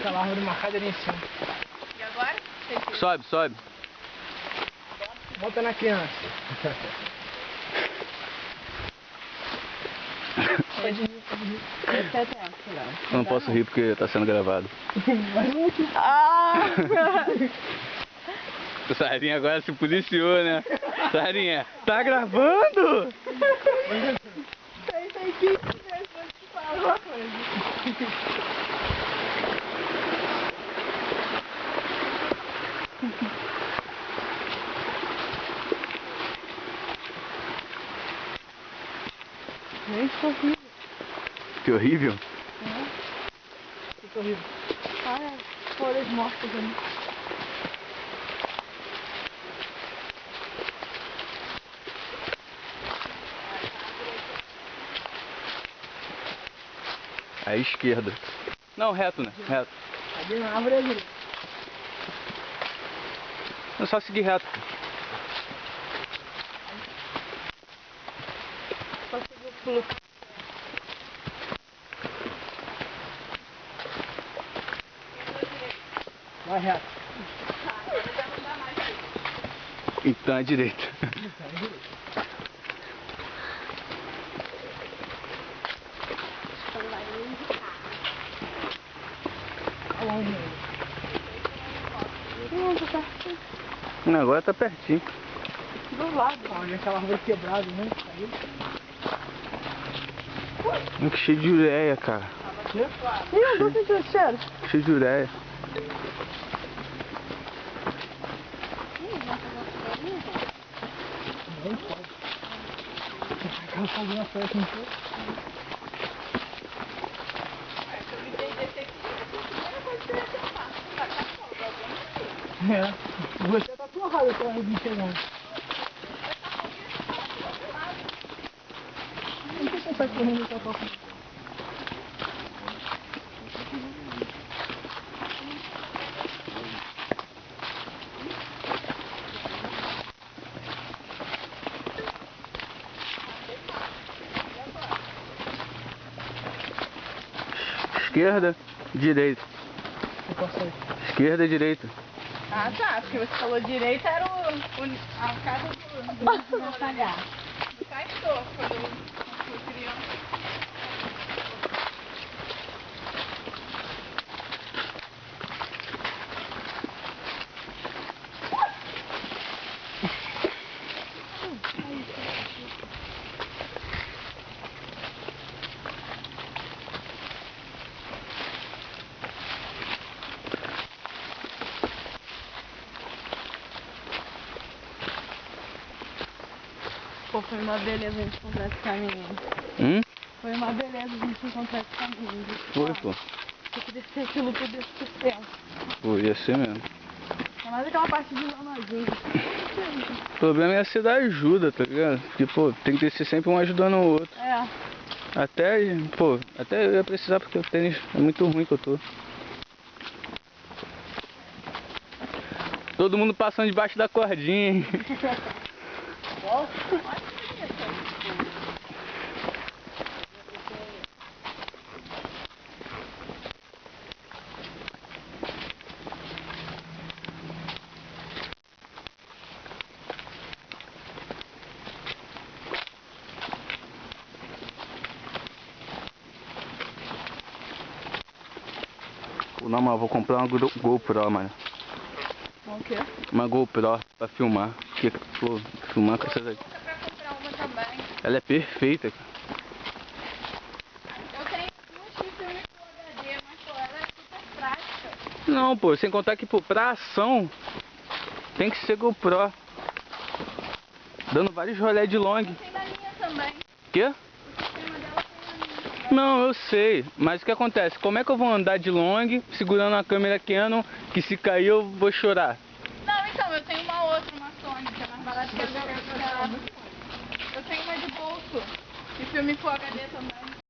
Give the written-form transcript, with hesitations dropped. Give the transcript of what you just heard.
Aquela árvore marcada ali em cima. E agora? Sobe, sobe. Bota na criança. Pode rir, pode rir. Eu não posso rir porque tá sendo gravado. Ah! O Sarinha agora se policiou, né? Sarinha, tá gravando? Tem 15 vezes pra te falar uma coisa. Gente, que horrível. Que horrível. Que horrível. Olha, folhas mortas ali. À esquerda. Não, reto, né? Reto. Ali na árvore ali. É só seguir reto. Só seguir o fluxo. Vai reto. Então à direita. Tá longe aí. Não, tá pertinho. Não, agora tá pertinho. Do lado. Olha aquela árvore quebrada, né? Aí. Que cheio de ureia, cara. Ih, eu tô sentindo cheiro. Cheio de ureia. Não pode. Ela fazendo a festa um pouco. É. Você tá torrado com a árvore chegando. Por que você tá correndo com a tua frente? Esquerda, direita. Eu posso ir. Esquerda, direita. Ah, tá. Porque você falou direita, era a casa do palhaço. Do pastor, quando eu fui criança. Pô, foi uma beleza a gente encontrar esse caminho. Foi uma beleza a gente encontrar esse caminho. Foi, pô. Eu queria ser aquilo por desse tempo. Pô, ia ser mesmo. É mais aquela parte de nojinho. O problema é ser da ajuda, tá ligado? Porque, pô, tem que ser sempre um ajudando o outro. É. Até eu ia precisar porque o tênis é muito ruim que eu tô. Todo mundo passando debaixo da cordinha, hein? Não, mas eu vou comprar uma GoPro, mano. O quê? Uma GoPro pra filmar. Porque, pô, filmar com essas aqui. Pra comprar uma também. Ela é perfeita, cara. Eu tenho duas que filme Full HD, mas pô, ela é super prática. Não, pô, sem contar que, pô, pra ação tem que ser GoPro. Dando vários rolé de long. Tem na minha também. Quê? O sistema dela tem na minha também. Não, eu sei, mas o que acontece? Como é que eu vou andar de long segurando uma câmera Canon que se cair eu vou chorar? Não, então, eu tenho uma outra, uma Sony, que é mais barata que a da. Eu tenho uma de bolso. E filme Full HD também.